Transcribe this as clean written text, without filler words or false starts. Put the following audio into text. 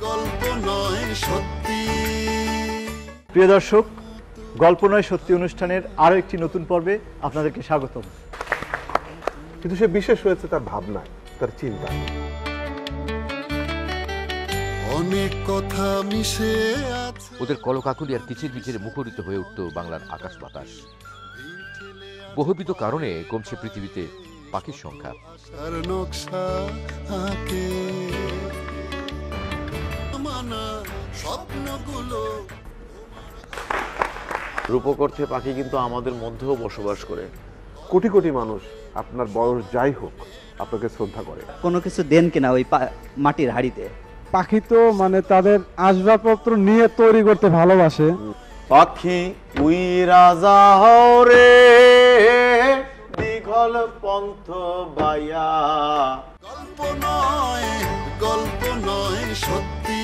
গল্প নয় সত্যি। প্রিয় দর্শক, গল্প নয় সত্যি অনুষ্ঠানের আরো একটি নতুন পর্বে আপনাদেরকে স্বাগতম। কিন্তু সে বিশেষ হয়েছে তার ভাবনায়, তার চিন্তা। অনেক কথা মিশে আছে ওদের কলকাকলি আর কিচির মিচিরে মুখরিত হয়ে উঠত বাংলার আকাশ বাতাস। বহুবিধ কারণে কমছে পৃথিবীতে পাখির সংখ্যা। আর নকশা আঁকে মানা স্বপ্নগুলো। রূপকর্থে পাখি কিন্তু আমাদের মধ্যেও বসবাস করে। কোটি কোটি মানুষ আপনার বয়স যাই হোক আপনাকে শ্রদ্ধা করে। কোনো কিছু দেন কিনা ওই মাটির হাড়িতে। পাখি তো মানে তাদের আসবাবপত্র নিয়ে তৈরি করতে ভালোবাসে। পাখি উই রাজা হরে দীঘল পন্থ বাইয়া। গল্প নয় সত্যি।